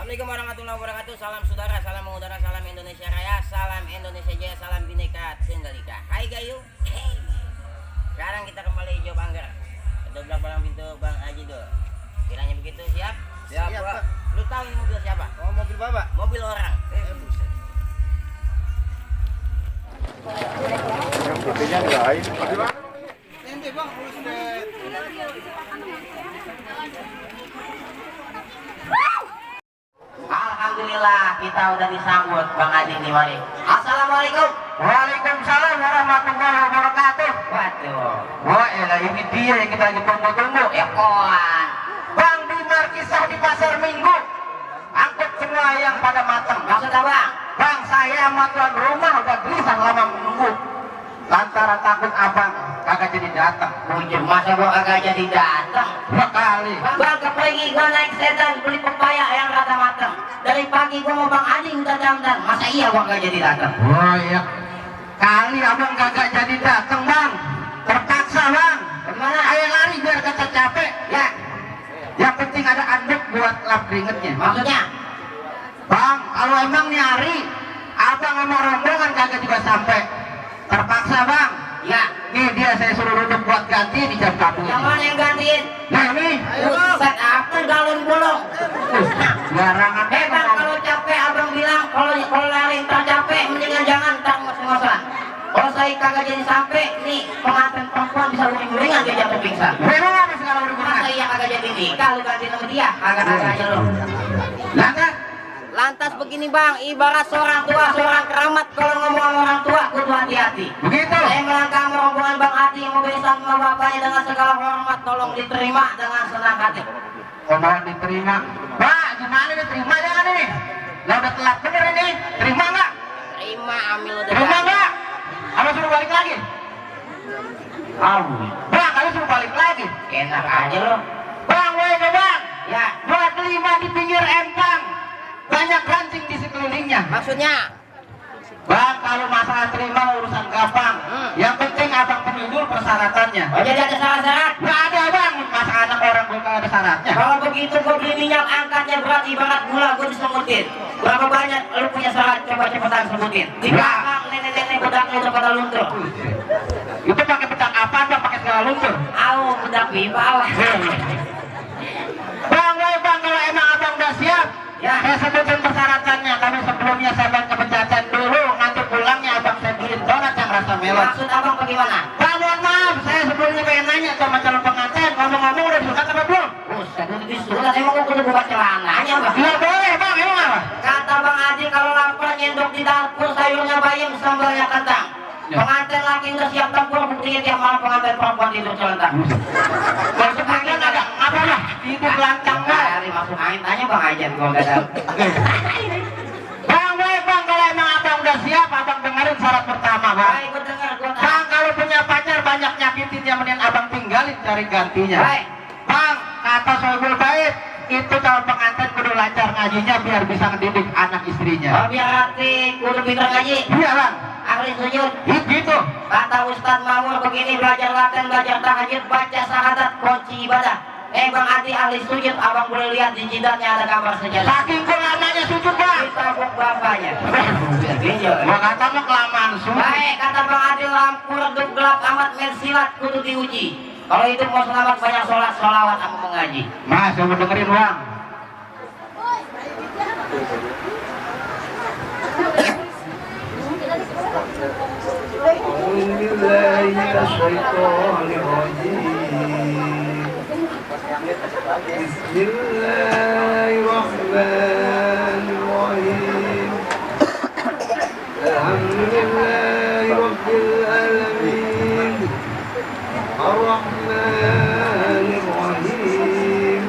Assalamualaikum warahmatullahi wabarakatuh. Salam saudara, salam mengudara, salam Indonesia Raya, salam Indonesia Jaya, salam Bhinneka Tunggal Ika. Hai Gayu. Sekarang kita kembali hijau banggar. Kedobrak palang pintu Bang Haji dulu. Kiranya begitu siap? Siap, Pak. Lu tahu ini mobil siapa? Oh, mobil Bapak. Mobil orang. Buset. Yang putihnya lain. Nanti Bang, urus deh. Alhamdulillah kita udah disambut Bang Haji nih, mari. Assalamualaikum. Waalaikumsalam warahmatullahi wabarakatuh. Waduh. Wah, elah ini dia yang kita lagi tunggu-tunggu. Ya kawan. Bang Dimar kisah di pasar Minggu. Angkut semua yang pada matang. Maksud apa? Bang, saya sama tuan rumah udah gelisah lama menunggu. Lantaran takut abang kagak jadi datang. Bujur, masa gua kagak jadi datang? Dua kali. Bang, kepegi gua naik sedan beli pepaya yang rada matang. Dari pagi gua mau Bang Haji udah dandan. Masa iya gua kagak jadi datang? Oh iya. Kali abang kagak jadi datang, Bang. Terpaksa, Bang. Bagaimana? Ayo lari biar kata capek. Ya, Yang penting ada anduk buat lap keringetnya. maksudnya? Bang, kalau emang nyari, abang sama rombongan kagak juga sampai. Terpaksa, Bang. Ya. Nih dia saya suruh duduk buat ganti di jam kabut. Yang mana yang gantiin? Nah ini, Buset, apa galon bolong? garangan. Bang, kalau capek abang bilang kalau lari ntar capek mendingan jangan ntar ngos-ngosan. Kalau saya kagak jadi sampai, nih pengantin perempuan bisa uring-uringan dia jatuh pingsan. Memang apa segala udah Masa iya kagak jadi nikah lu ganti sama dia? Kagak aja lu. Lantas, Lantas begini Bang, ibarat seorang tua, seorang keramat kalau ngomong sama orang tua kudu hati-hati. begitu. Saya melangkah sama rombongan Bang Haji yang mau berislam sama bapaknya dengan segala hormat, tolong diterima dengan senang hati. Mohon diterima. Pak, gimana diterima jangan ini? Lah udah telat bener ini. Terima nggak? Terima, ambil udah. Terima nggak? Apa suruh balik lagi? Bang, kalian suruh balik lagi. Enak aja lo. Bang, woi bang. Ya, Buat terima di pinggir empang. Banyak kancing di sekelilingnya. maksudnya? Bang, kalau masalah terima urusan gampang. Yang penting abang penuhi dulu persyaratannya. Oh jadi ada syarat-syarat? Nggak ada bang, masa anak orang gue nggak ada syaratnya. Kalau begitu gue beli minyak angkatnya berat ibarat gula, gue disebutin. Berapa banyak lu punya syarat, coba cepetan sebutin. Di belakang nenek-nenek bedaknya udah pada luntur. Itu pakai pedang apa bang? Pakai segala luntur. Au, bedak bawah. Bang, woi bang, kalau emang abang udah siap, Ya. saya sebutin persyaratannya. Tapi sebelumnya saya buat kepencatan dulu. Nanti pulangnya abang saya beliin donat yang rasa melon. Maksud abang bagaimana? Bang, mohon maaf, saya sebelumnya pengen nanya sama calon pengantin. Ngomong-ngomong udah disukat apa belum? Buset, itu disuruh emang gue kudu buka celananya Bang. Nggak boleh bang, emang apa? Kata Bang Haji kalau lapar nyendok di dapur sayurnya bayam sambalnya kentang. Pengantin laki udah siap tempur, buktinya tiap malam pengantin perempuan tidur celentang. Masuk angin ada apa lah? Tidur lancang nggak? Hari masuk angin tanya Bang Haji gua nggak tahu. Bang, woi bang, kalau emang abang udah siap, abang dengerin syarat pertama bang. Baik, gua dengar, gua tahu. Bang, kalau punya pacar banyak nyakitin yang mending abang tinggalin cari gantinya. Baik. Bang, kata Soebul Bait, itu calon pengantin kudu lancar ngajinya biar bisa ngedidik anak istrinya. Oh biar hati kudu pintar ngaji. Iya bang, Ahli sujud. gitu. Kata Ustadz Mamur begini, belajar laten, belajar tahajud, baca syahadat, kunci ibadah. Bang Haji ahli sujud, abang boleh lihat di jidatnya ada gambar sejadah. Saking lamanya sujud bang. Ditabuk bapaknya. Gua kata mah kelamaan sujud. Baik, kata Bang Haji lampu redup gelap amat main silat kudu diuji. Kalau itu mau selamat banyak sholat, sholawat aku mengaji. Mas, saya mau dengerin bang. Bismillahirrahmanirrahim. Alhamdulillahi rabbil alamin. Ar-Rahmanir-Rahim.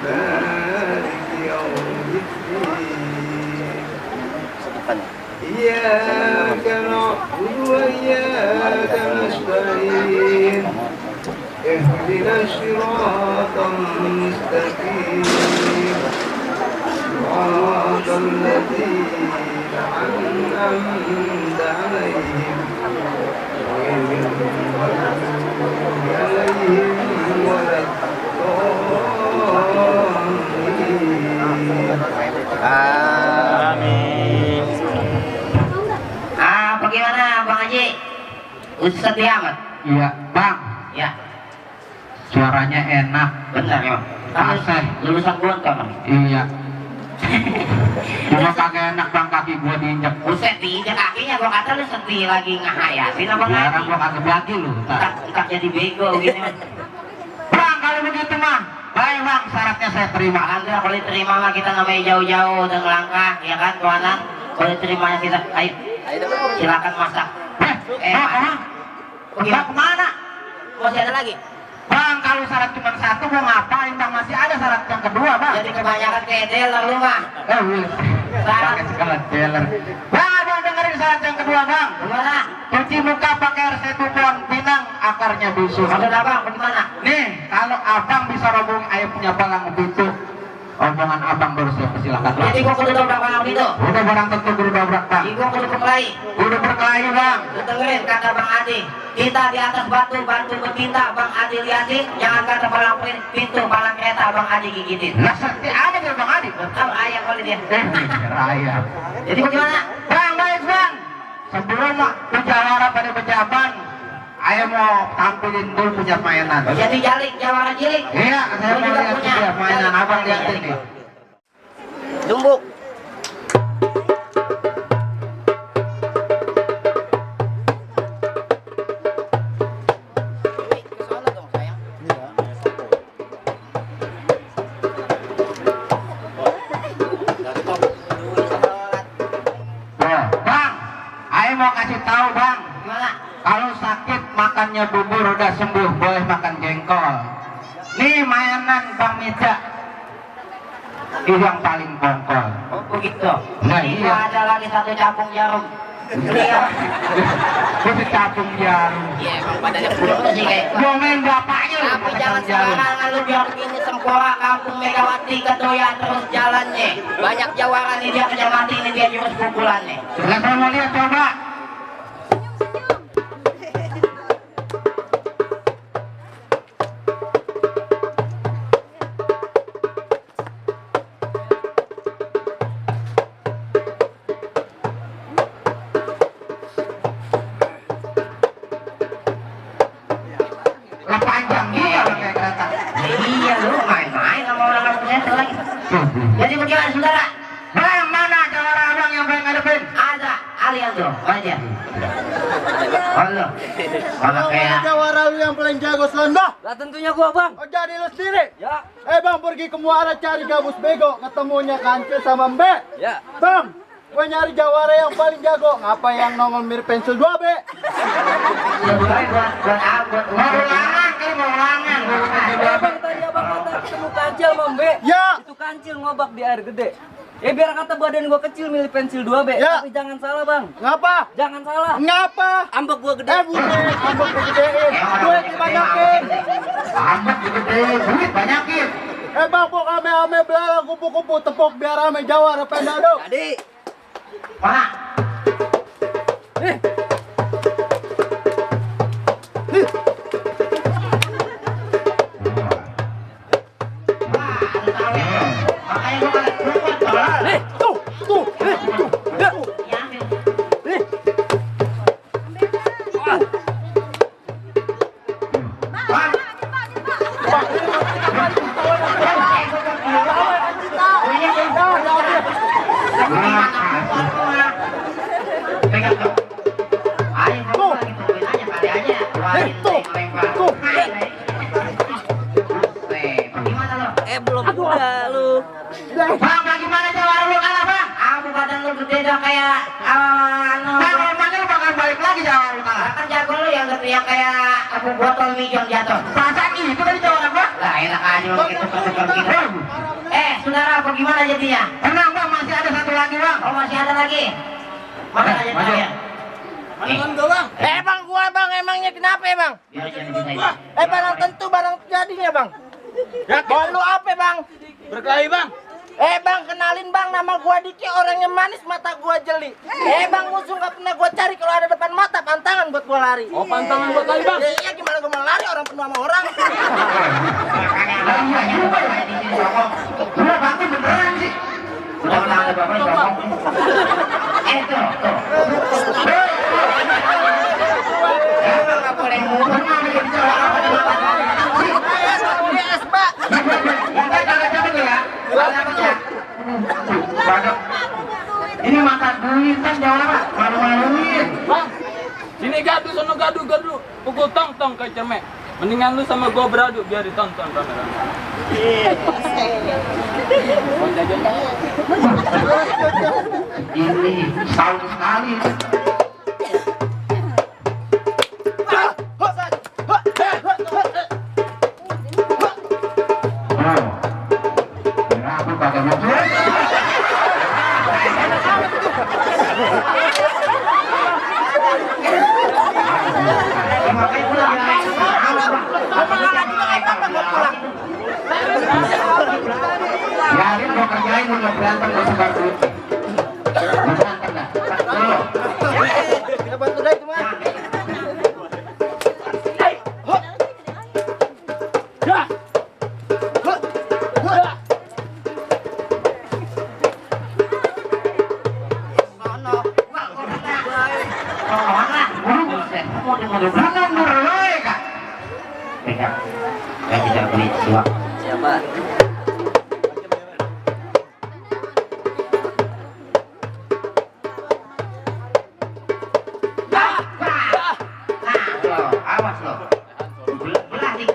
Maliki yaumiddin. Iyyaka na'budu wa iyyaka nasta'in. اهدنا الصراط المستقيم صراط الذين أنعمت عليهم غير المغضوب عليهم ولا الضالين setia amat. Iya, Bang. Ya, Suaranya enak. benar ya. Aseh. Lulusan Gontor. Iya. Cuma kagak enak Bang, kaki gua diinjek. Buset, diinjak kakinya, gua kata lu sedih lagi ngehayasin apa Sekarang ngaji. gua kagak lagi lu. Entak jadi bego gini. Bang, kalau begitu mah, baik Bang, syaratnya saya terima. Alhamdulillah kalau diterima mah kita namanya jauh-jauh dan melangkah, ya kan kawanan. Kalau diterimanya kita, ayo silakan masak. Bang, Bagaimana? kemana? Masih ada lagi? Bang, kalau syarat cuma satu mau ngapain Bang? Masih ada syarat yang kedua Bang. Jadi kebanyakan kedeler lu mah. Pakai segala dealer. Bang, abang dengerin syarat yang kedua Bang. Gimana? Cuci muka pakai resep pohon pinang, akarnya busuk. Maksud abang, bagaimana? Nih, kalau abang bisa robong ayah punya palang pintu, omongan abang baru saya persilakan. Jadi gua kudu dobrak palang itu. Udah barang tentu guru dobrak Bang. Jadi gua kudu berkelahi. Udah berkelahi Bang. Lu dengerin kata Bang Adi. Kita di atas batu bantu bertinta, Bang Adi liatin. Jangan kata palang pintu, palang kereta Bang Adi gigitin. Lah seperti aja dia Bang Adi. Tahu ayam kali dia. Raya. Jadi bagaimana? Bang, baik Bang. Sebelum berjawara pada pejaban, ayah mau tampilin dulu punya mainan. Jadi jalik, jawara jilik. Iya, saya Gua mau juga lihat punya. juga mainan Jalik, abang jalik, lihat jalik. ini. Dumbuk. Tuh, Bang, ayah mau kasih tahu Bang, Gimana? kalau sakit makannya bubur udah sembuh, boleh makan jengkol. Nih mainan Bang Meja, ini yang paling bongkol. Oh begitu. Nah, Ini iya. ada lagi satu capung jarum. Lihat. Itu capung jarum. Iya, emang badannya kurus sih kayak. Domain bapaknya lu Tapi pakai jangan capung jarum. sembarangan lu biar begini sempora kampung Megawati kedoyan terus jalannya. Banyak jawara nih dia kerja mati ini dia jurus pukulannya. Lah saya mau lihat coba. Lah panjang juga lah kayak kereta. Iya lu main-main sama orang kampung saya lagi. Jadi bagaimana saudara? Bang, mana jawara abang yang pengen ngadepin? Ada alias tuh, aja. Halo. Kalau kayak Jawara lu yang paling jago selamba. Lah tentunya gua bang. Oh jadi lu sendiri? Ya, Bang pergi ke muara cari gabus bego, ketemunya Kancil sama Mbe. ya. Bang, gue nyari jawara yang paling jago. Ngapa yang nongol mirip pensil 2B? buat Mau ulangan, kali mau ulangan. Abang tadi abang kata ketemu kancil sama Mbe. Ya. Itu kancil ngobak di air gede. Biar kata badan gua kecil milih pensil 2B. Ya. Tapi jangan salah bang. Ngapa? Jangan salah. Ngapa? Ambek gua gede. Bukan, ambek digedein, duit dibanyakin. Amat gede, duit banyakin. Bang, pok ame-ame belalang kupu-kupu tepuk biar ame jawara pendaduk. Jadi. Mana? Makanya gua kagak keluar tolong. Tuh. Ya. Ya, ambil. Bang, Pegang tuh. Ayo kamu lagi tungguin aja kali aja. Tuh. Gimana lo? Belum udah lu. Bang, bagaimana jawara lu kalah Bang? Aku badan lu gede dah kayak anu. Bang, emangnya lu bakal balik lagi jawara lu kalah? Kan jago lu yang kayak aku botol mijong jatuh. Perasaan itu tadi jawara gua. Lah enak aja lu gitu gitu. Saudara apa gimana jadinya? Tenang Bang, masih ada satu lagi Bang. Oh masih ada lagi. Mana aja maju. ya? Bang gua bang emangnya kenapa bang? Biar saya begini aja. Barang tentu barang jadinya bang. Mau lu apa bang? Berkelahi bang. Bang kenalin bang nama gua Diki orangnya manis mata gua jeli. Bang musuh gak pernah gua cari kalau ada depan mata pantangan buat gua lari. Oh pantangan buat lari bang. Iya gimana gua mau lari orang penuh sama orang. Lah iya juga ya. Lu bantu beneran sih. Udah ada bapak ngomong. Tuh. Emang nggak boleh ngubur, nggak boleh bicara apa di mata. Yes, Pak. Kita cara cepet ya. Cepetnya. Bagus. Ini mata duit kan jawab, malu-maluin. Bang, sini gaduh, sono gaduh. Pukul tong kayak cermek. Mendingan lu sama gua beradu biar ditonton rame-rame. Ini setahun sekali. Oh, aku kagak mau. Makanya pulang ya. Biarin gua kerjain, lu nggak berantem, gak sebar duit. Mau berantem nggak? Tuh. Kita bantu deh cuma. Siapa? Awas lo. Belah nih.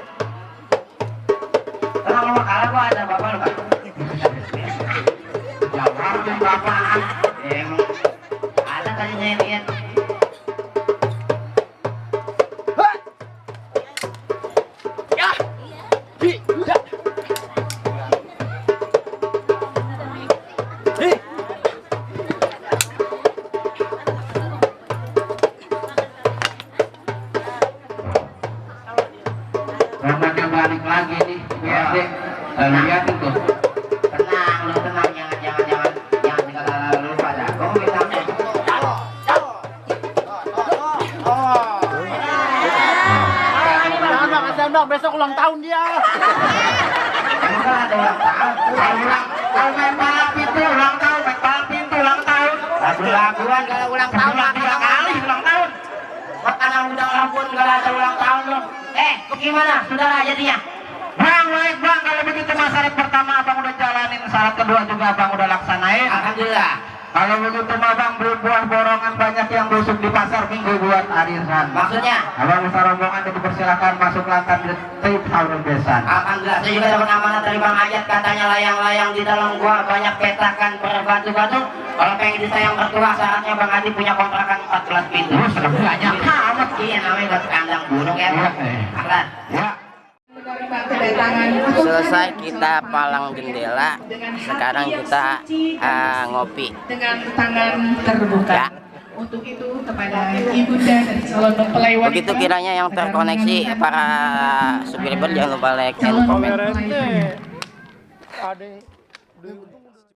Tenang lo kalah gua ada bapak lo kan. Jawabin bapak. Emang ada tadi nyanyiin. Rombaknya balik lagi nih, biar deh. Lihat itu. Tenang, lu tenang, jangan dikata lupa dah. Gua mau minta Jangan bang, besok ulang tahun dia. enggak ada ulang tahun. Kalau main balap pintu ulang tahun, main balap pintu ulang tahun. Lagu-laguan kalau ulang tahun 3 kali ulang tahun. Makanan undang lampun kalau ada ulang tahun lo. Gimana saudara jadinya? Bang, baik bang, kalau begitu syarat pertama abang udah jalanin, syarat kedua juga abang udah laksanain. Alhamdulillah. Kalau begitu mah bang, beli buah borongan banyak yang busuk di pasar minggu buat arisan. Maksudnya? Abang bisa rombongan dipersilakan masuk lantai trip tahun besan. Alhamdulillah, saya juga dapat amanah dari Bang Ajat, katanya layang-layang di dalam gua banyak petakan berbatu-batu. Kalau pengen disayang mertua, syaratnya Bang Adi punya kontrakan 14 pintu. Banyak amat. Iya, namanya buat kandang burung ya. Aklan. Ya. Selesai kita palang jendela, sekarang kita ngopi dengan tangan terbuka. ya. Untuk itu kepada ibunda dan calon mempelai wanita. Begitu kiranya yang terkoneksi para supir jangan lupa like and comment. Ade.